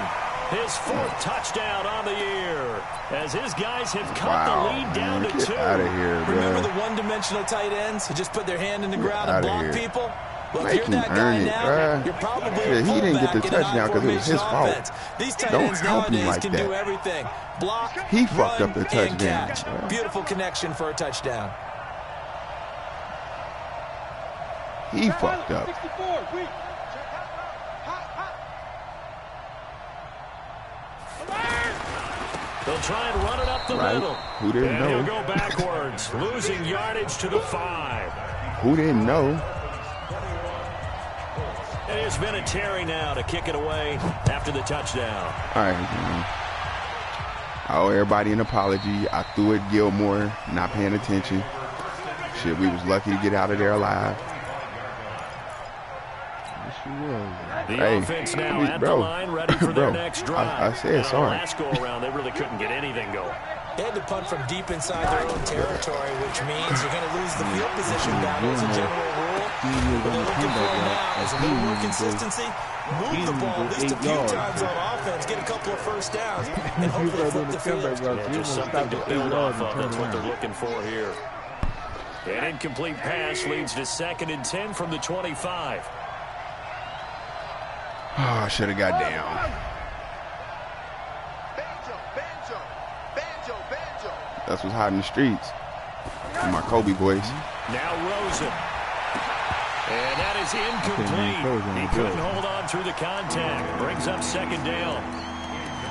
A: his fourth touchdown on the year, as his guys have cut the lead down to 2.
C: Get out of here, bro.
D: Remember the one-dimensional tight ends who just put their hand in the ground and block people? Well, if you're that guy now, you're probably
C: he didn't get the touchdown because it was his fault.
D: These tight
C: Don't
D: ends
C: help him
D: nowadays
C: like
D: can
C: that.
D: do everything. Block,
C: He fucked
D: run,
C: up the
D: and
C: touchdown.
D: catch. Beautiful connection for a touchdown.
C: He fucked up.
E: 64, weak.
A: They'll try and run it up the middle.
C: Who didn't
A: and
C: know?
A: he'll go backwards, losing yardage to the 5.
C: Who didn't know?
A: It has been a Terry now to kick it away after the touchdown.
C: All right, man. I owe everybody an apology. I threw it Gilmore, not paying attention. Shit, we was lucky to get out of there alive.
A: The offense now at the line, ready for their next drive.
C: I said sorry.
A: Last go around, they really couldn't get anything going.
D: They had to punt from deep inside their own territory, which means you're going to lose the field position battle as a general rule. What they're looking for now is a little more consistency. Move the ball at least a few times on offense, get a couple of first downs, and hopefully flip the field.
A: Yeah, just something to build off of. That's what they're looking for here. An incomplete pass leads to 2nd and 10 from the 25.
C: Oh, I should have got down. That's what's hot in the streets. And my Kobe voice.
A: Now Rosen. And that is incomplete. He couldn't hold on through the contact. Brings up 2nd down.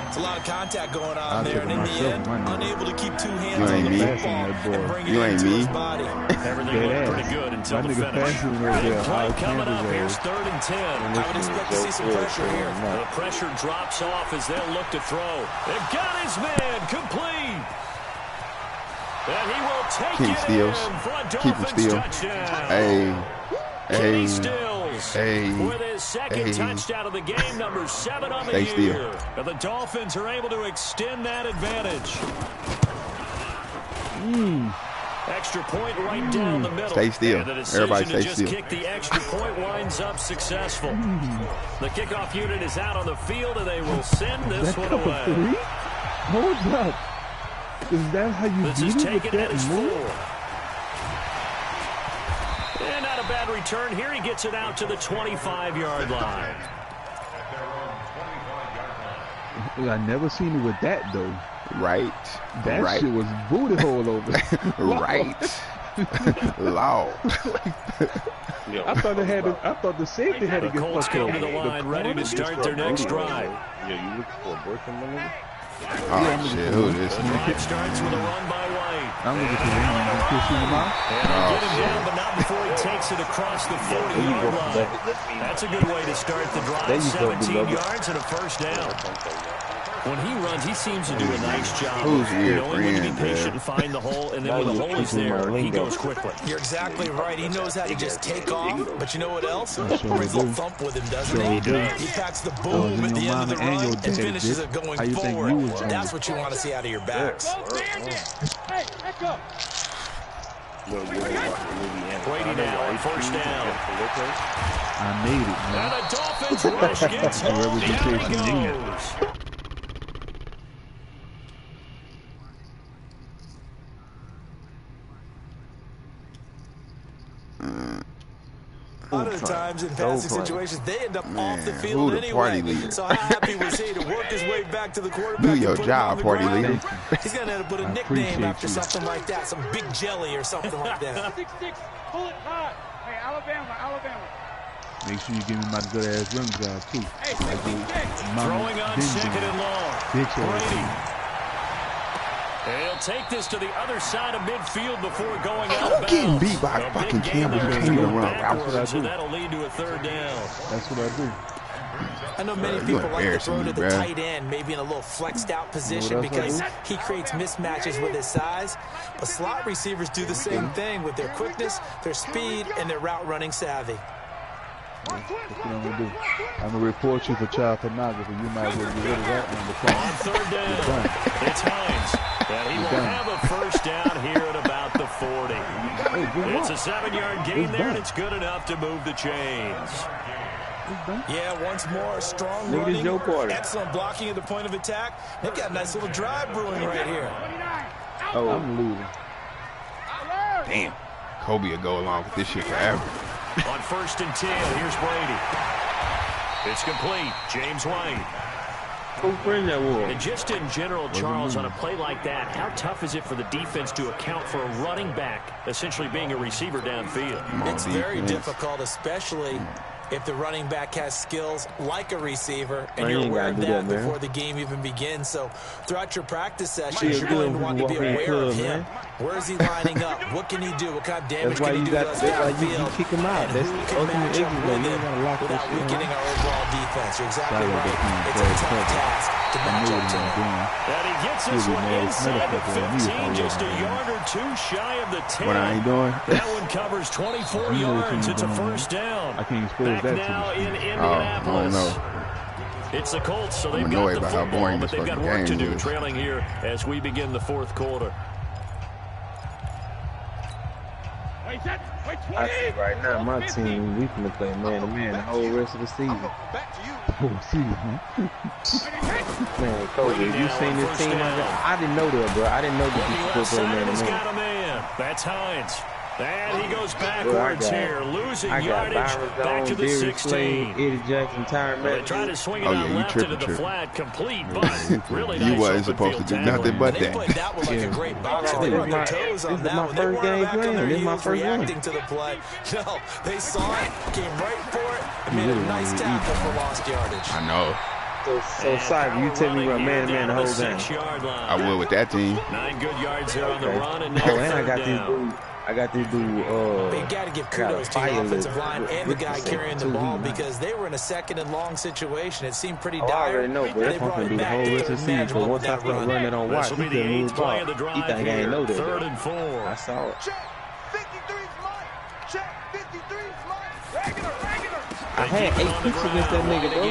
D: It's a lot of contact going on there, and in the end, unable to keep two hands on the football and bring it into his body.
A: Everything looked pretty good until the finish. Big play coming up. Here's 3rd and 10.
D: I would expect to see some pressure here.
A: The pressure drops off as they'll look to throw. They've got his man complete. And he will take
C: Keep
A: it
C: steals.
A: in for a
C: Keep him
A: Dolphins
C: steal.
A: touchdown. Kenny Stills with his 2nd touchdown of the game, number 7 on the year. And the Dolphins are able to extend that advantage. Extra point right down the middle.
C: Stay still.
A: And the decision
C: Everybody
A: to
C: stay
A: just
C: still.
A: kick the extra point winds up successful. The kickoff unit is out on the field, and they will send this one away.
B: Hold up. Is that how you
A: This
B: beat
A: is
B: it with
A: taken at
B: that
A: his
B: move?
A: 4. And not a bad return here. He gets it out to the 25-yard line.
B: I never seen it with that, though.
C: Right.
B: That
C: right.
B: shit was booty hole over.
C: Right. Loud.
B: I thought they had. I thought the safety had to get
A: Colts
B: fucked
A: come
B: over.
A: to the line, ready to start their next drive.
G: Yeah, you looking for a breaking my nigga?
C: Oh shit, who is this?
A: The drive starts with a run by White.
B: I'm looking for him. I'm gonna push him out.
A: And they'll get him down, but not before he takes it across the 40-yard line. That's a good way to start the drive. 17 yards and a first down. When he runs, he seems to do a nice job
C: Who's your
A: knowing when to be
C: friend,
A: patient
C: man?
A: and find the hole, and then when the hole is there, he goes quickly.
D: You're exactly right. He knows how to just take off, but you know what else? Brings a little thump with him, doesn't he? He packs the boom at the end of the run and finishes it going forward. That's what you want to see out of your backs.
E: Hey, back up.
A: Brady now on first down.
B: I made it, man.
A: And the Dolphins rush gets home. Down he goes.
D: A lot of the times in passing situations, they end up off the
C: Man,
D: field
C: who the party
D: anyway.
C: leader?
D: So how happy was he to work his way back to the quarterback?
C: Do
D: and
C: your
D: put him on
C: job,
D: the
C: party
D: ground?
C: leader.
D: He's going to have to put a nickname after something like that, some big jelly or something like that.
E: 6-6, pull it hard. Hey, Alabama.
B: Make sure you give me my good ass run job too.
E: Hey,
A: Throwing on second and long.
B: Bitch
A: Brady.
B: ass.
A: And he'll take this to the other side of midfield before going
C: I'm
A: out of
C: getting
A: bounds.
C: beat by
A: A
C: fucking
A: big gain
C: Campbell.
A: there.
C: Can't even run
A: Backwards,
B: routes.
A: so that'll lead to a third down.
B: That's what I do.
D: I know many
C: You
D: people like to
C: embarrassing
D: throw to
C: me,
D: the
C: bruh.
D: tight end, maybe in a little flexed out position
B: what else
D: because
B: I
D: he creates mismatches with his size. But slot receivers do the same thing with their quickness, their speed, and their route running savvy.
B: That's what I'm gonna do. I'm gonna report you for child pornography. You might as well get rid of that one.
A: On third down, it's Hines. And he will have a first down here at about the 40. It's a 7-yard gain there, and it's good enough to move the chains.
D: Yeah, once more, strong running, excellent blocking at the point of attack. They've got a nice little drive brewing right here.
B: Oh, I'm losing.
C: Damn. Kobe will go along with this shit forever.
A: On first and 10, here's Brady. It's complete. James White. And just in general, Charles, on a play like that, how tough is it for the defense to account for a running back essentially being a receiver downfield?
D: It's very difficult, especially if the running back has skills like a receiver, and you're aware of that before the game even begins. So throughout your practice sessions, you're going to want to be aware of him. Where is he lining up? What can he do? What kind of damage can he do to us downfield?
G: Kick him out.
D: And who can match up with him without weakening our overall defense? You're exactly right. It's a tough task to match up to him.
A: And he gets this one inside the 15, just a yard or two shy of the 10.
C: What I ain't doing?
A: That one covers 24 yards. It's a first down.
B: I can't expose
A: Back
B: that
A: now
B: to
A: in
B: you.
A: Indianapolis.
C: I don't know.
A: It's the Colts, so
C: I'm
A: they've got
C: annoyed
A: the
C: about how
A: football,
C: boring
A: but
C: this
A: they've got
C: fucking
A: work to
C: game
A: do,
C: is.
A: trailing here as we begin the fourth quarter.
E: Wait, 20.
G: I think right now my team, we finna play man-to-man the whole rest of the season.
E: Back to you.
B: Oh, see, huh?
G: Man, Kobe, you seen this team? I didn't know that, bro. I didn't know that
A: Looking
G: you
A: left
G: could play
A: side, he's
G: man-to-man.
A: got a man. That's Hines. And he goes backwards here, losing
G: I got
A: yardage back to the 16.
G: Eddie Jackson, Tyron
A: They
G: Matthews.
A: try to swing it
C: Oh,
A: out
C: yeah, you
A: left
C: tripping,
A: into the
C: tripping.
A: flat, complete, but really nice
C: You wasn't
A: open
C: supposed
A: field
C: to do
A: tackling.
C: nothing but
D: They
C: that.
D: played that one like a great boxer. They
G: This
D: were on
G: is
D: their
G: my-
D: toes on
G: this is
D: that
G: my
D: one. They
G: first
D: weren't
G: game
D: back on
G: playing.
D: their
G: This is my
D: heels
G: first one.
D: reacting to the play. No, they saw it, came right for it, and made a nice tackle for lost yardage.
C: I know.
G: So Cyber, you tell me about man-to-man the whole game.
A: 6-yard line.
C: I would with that team.
A: 9 good yards there on the run, and now
G: Oh, and I
A: third
G: got
A: down.
G: this dude,
D: They got to give kudos to the offensive line and the guy carrying the ball because they were in a second and long situation. It seemed pretty
G: I
D: dire.
G: already know, but
D: They
G: that's
D: brought
G: what I'm
D: it
G: going to do the
D: back.
G: whole
D: They
G: rest
D: were
G: of the season.
D: manageable
G: But
D: with
G: once I
D: that
G: start
D: run.
G: running on watch,
A: This will
G: he
A: be the
G: couldn't
A: 8th
G: move
A: play of
G: off.
A: the
G: He
A: drive
G: think I ain't know
A: here.
G: that.
A: 3rd and 4.
G: I saw it.
E: Check. 53's mine. Check. 53's mine. Regular.
G: I had 8 picks against that nigga, bro. He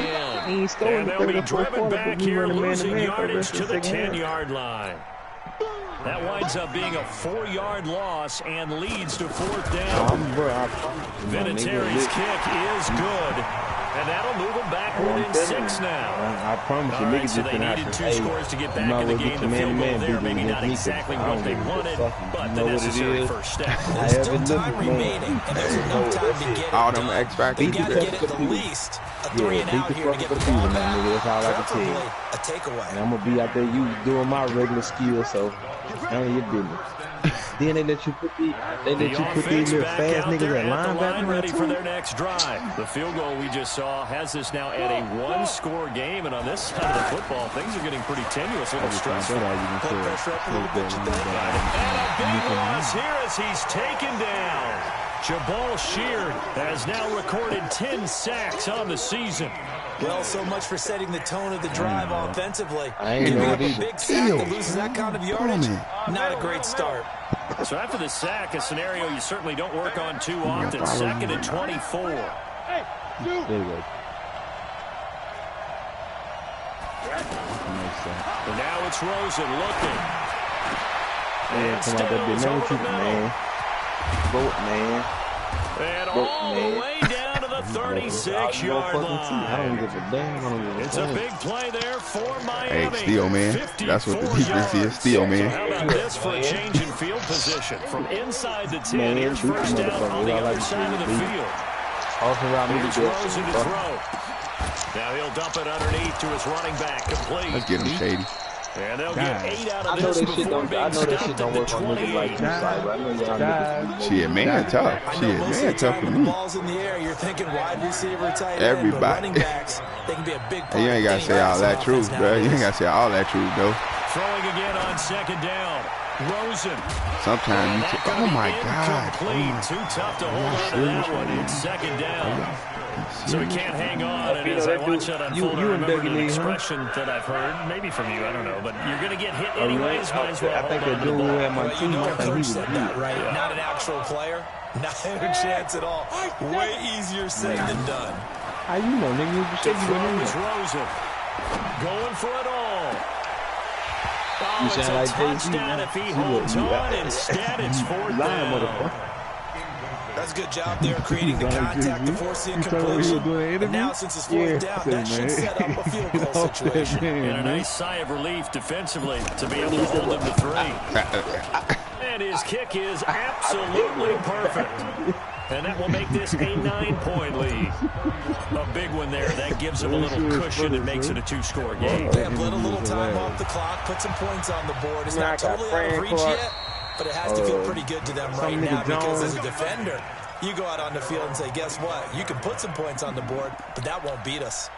G: ain't scoring
A: And
G: the
A: they'll
G: third
A: be
G: and fourth
A: driven
G: quarter,
A: back
G: but we
A: here,
G: running
A: losing
G: man-to-man for the
A: yardage
G: rest
A: to
G: of
A: the
G: the second half.
A: 10-yard line. That winds up being a 4-yard loss and leads to 4th down.
G: Bro, I promise you, my nigga,
A: Vinatieri's kick is good, and that'll move them back within 6 now.
G: I promise you,
A: All right,
G: niggas
A: so
G: just
A: they
G: been out
A: needed
G: there.
A: 2 scores to get back in the game. The field goal there, maybe not exactly what they wanted, but the necessary first step.
D: There's still time remaining, and there's enough time to get it
C: All them
D: done.
C: X factors.
D: They got to get at least a 3 and out here to get the ball back.
G: That's all I can tell you.
D: Preferably a takeaway.
G: And I'm gonna be out there, you doing my regular skill, so none of your business. Then they let you put these little fast niggas at linebacker
A: ready for their next drive. The field goal we just saw has this now at a one-score game, and on this side of the football, things are getting pretty tenuous, a little stressful. And a big loss here as he's taken down. Jabal Sheard has now recorded 10 sacks on the season.
D: Well, so much for setting the tone of the drive offensively.
G: Giving
D: up a big sack that loses that kind of yardage, not a great start.
A: So after the sack, a scenario you certainly don't work on too often. 2nd and 24.
G: There you go.
A: And now it's Rosen looking.
G: Man, come on, that big man. What you, man? Vote, man.
A: And all the way down to the 36-yard line.
G: I don't give a damn.
A: It's a big play there for Miami.
C: Hey, steal, man. That's what the defense is. Steal, man.
A: How about this for a change in field position? From inside the 10, here's first down on the other side of the field. Here's Rosen to throw. Now he'll dump it underneath to his running back. Complete.
C: Let's get him, Shady.
A: And they'll get 8 out of this before being stopped at the 28.
C: Shit, man, tough. Shit, man, tough for me.
D: Balls in the air, you're thinking wide receiver, tight end,
C: everybody.
D: but running backs, they can be a big part.
C: You ain't got to say all that truth, bro. You ain't got to say all that truth, though.
A: Throwing again on 2nd down. Rosen.
C: Sometimes you say, oh my God.
A: Too tough to hold on to that one. It's 2nd down. So he can't hang on, and as I watch that unfold, I remember an expression that I've heard, maybe from you, I don't know, but you're going to get hit anyways, might as well hold on to the ball.
D: You know Coach said that, right? Yeah. Not an actual player, not a chance at all. Way easier said than done.
G: How you know, nigga? You said you were
A: Rosen going for it all.
G: You sound like
A: touchdown if he holds on. Instead, it's 4th down.
D: That's a good job there creating the contact to force the incompletion. And now, since it's 4th down, that should set up a field goal situation.
A: And a nice sigh of relief defensively to be able to hold him to 3. And his kick is absolutely perfect. And that will make this a 9-point lead. A big one there. That gives him a little cushion and makes it a 2-score game.
D: They have let a little time off the clock, put some points on the board. It's not totally out of reach yet, but it has to feel pretty good to them right now because as a defender, you go out on the field and say, guess what? You can put some points on the board, but that won't beat us.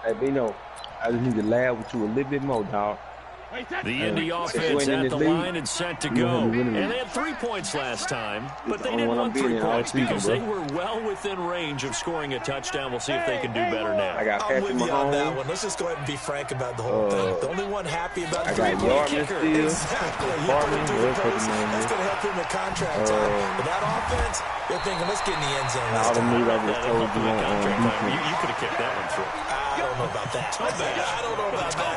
G: Hey, Bino, I just need to laugh with you a little bit more, dog.
A: The Indy offense at the line and set to go. And they had 3 points last time, but they didn't want 3 points because they were well within range of scoring a touchdown. We'll see if they can do better now.
D: I'm with you on that one. Let's just go ahead and be frank about the whole thing. The only one happy about the 3-point kicker. Exactly. He's going to do the post. That's going to help him in contract time. But that offense, they're thinking, let's get in the end zone this time.
A: You could have kicked that one through.
D: I don't know about that. I don't know about that.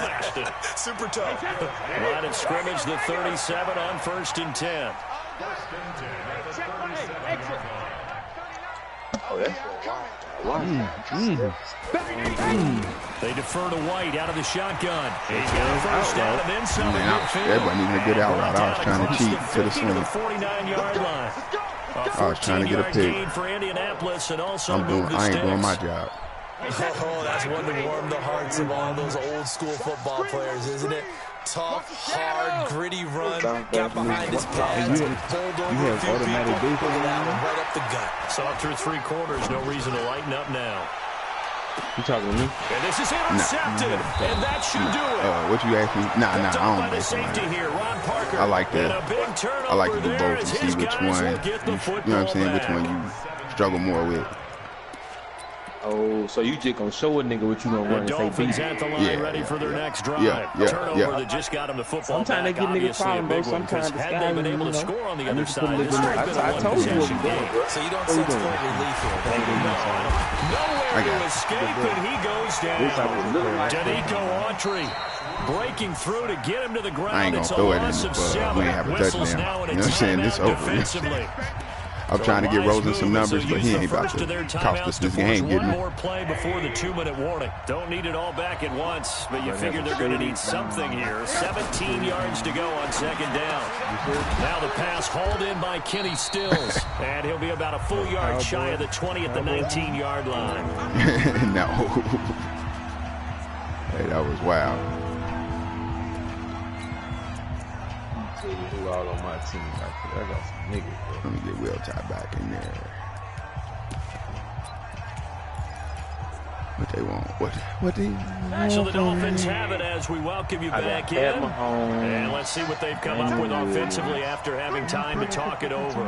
D: Super tough.
A: Line of scrimmage, the 37 on 1st and 10.
G: Oh, that's
A: They defer to White out of the shotgun. He's got a first down and then some.
C: Everybody needed a good out route. I was trying to cheat to the swing.
A: 49-yard line.
C: I was trying to get a pick.
A: For Indianapolis and also
C: I ain't doing my job.
D: Oh, that's one to warm the hearts of all those old school football players, isn't it? Tough, hard, gritty run, got behind his pads, pulled over a few people, that one right up the gut.
A: Saw it through 3 quarters, no reason to lighten up now.
G: You talking to me?
A: And this is intercepted, and that should do it.
C: What you asked me? Nah, I don't base it on that. I like that. I like to do both to see which one, you know what I'm saying, which one you struggle more with.
G: Oh, so you just gonna show a nigga what you gonna run and say
A: Dolphins at the line, ready for their next drive. Turnover that just got him the football
G: back. Sometimes they get niggas problem, though. Sometimes
A: had they been able to score on the other side, this
G: I told you what we did.
D: So you don't sense point relief here.
A: Nowhere to escape, and he goes down. Danico Autry breaking through to get him to the ground.
C: I ain't gonna throw it in the we ain't have a touchdown. You know what I'm saying? It's over. I'm trying to get Rosen some numbers, but he ain't about to cost us this game.
A: One more play before the 2-minute warning. Don't need it all back at once, but you figure they're going to need something here. 17 yards to go on 2nd down. Now the pass hauled in by Kenny Stills, and he'll be about a full yard shy of the 20 at the 19-yard line.
C: No. Hey, that was wild.
G: tell you who all on my team. I got some niggas.
C: Let me get Will Tie back in there. What they want? What they want?
A: So the Dolphins have it as we welcome you back in. And let's see what they've come up with offensively after having time to talk it over.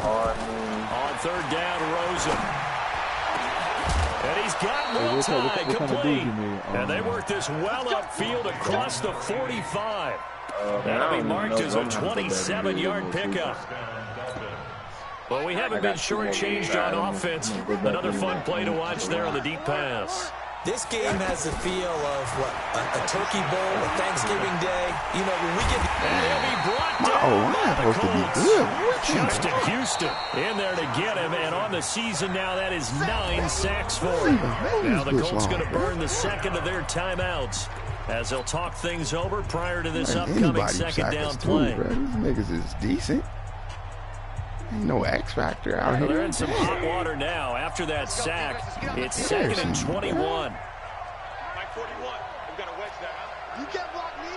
A: On third down, Rosen. And he's got Will Tie complete. And they work this well upfield across the 45. That'll be marked as a 27-yard pickup. Well, we haven't been shortchanged on offense. Another fun play to watch there on the deep pass.
D: This game has the feel of what a turkey bowl, a Thanksgiving day. You know, when we get
A: and he'll be brought down by the Colts. Justin Houston in there to get him, and on the season now, that is 9 sacks for him. Now the Colts going to burn the second of their timeouts as they'll talk things over prior to this upcoming second down play.
C: These niggas is decent. Ain't no X factor out here.
A: They're in some hot water now. After that sack, it's second and 21.
E: Mike 41, we've got to wedge that out. You can't block me.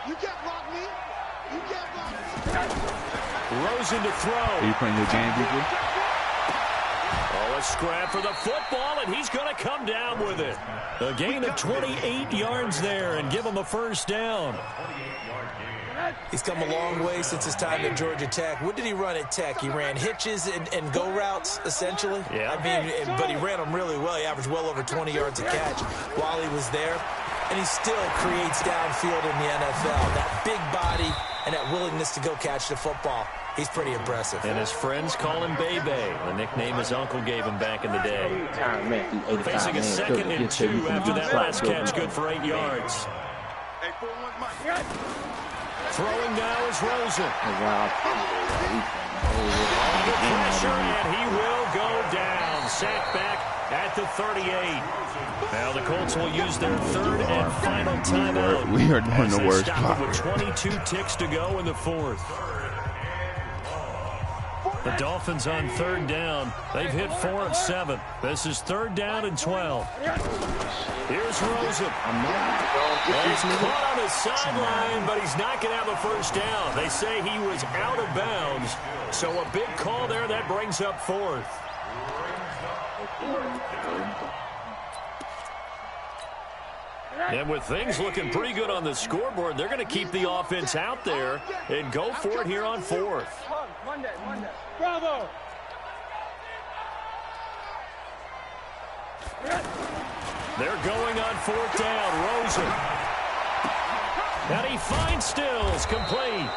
E: You can't block me. You can't block me.
A: Rosen to throw.
B: Are you playing your game, DJ?
A: Oh, a scrap for the football, and he's going to come down with it. A gain of 28 yards there and give him a first down.
D: He's come a long way since his time at Georgia Tech. What did he run at Tech? He ran hitches and go routes, essentially.
A: Yeah.
D: I mean, but he ran them really well. He averaged well over 20 yards a catch while he was there. And he still creates downfield in the NFL. That big body and that willingness to go catch the football. He's pretty impressive.
A: And his friends call him Bebe, the nickname his uncle gave him back in the day. Facing a second and 2 after that last catch, good for 8 yards. Throwing now is Rosen. Under pressure, and he will go down. Sacked back at the 38. Now the Colts will use their third and final timeout.
C: We are doing the worst part.
A: With 22 ticks to go in the fourth. The Dolphins on third down. They've hit 4 of 7. This is third down and 12. Here's Rosen. He's caught on the sideline, but he's not going to have a first down. They say he was out of bounds. So a big call there. That brings up fourth. And with things looking pretty good on the scoreboard, they're going to keep the offense out there and go for it here on fourth.
E: Bravo!
A: They're going on fourth down. Rosen. And he finds Stills complete.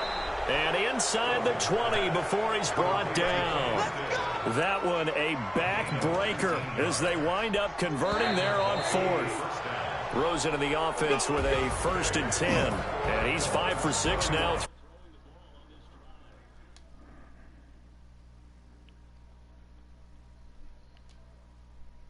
A: And inside the 20 before he's brought down. That one a backbreaker as they wind up converting there on fourth. Rosen in the offense with a 1st and 10. And he's 5 for 6 now.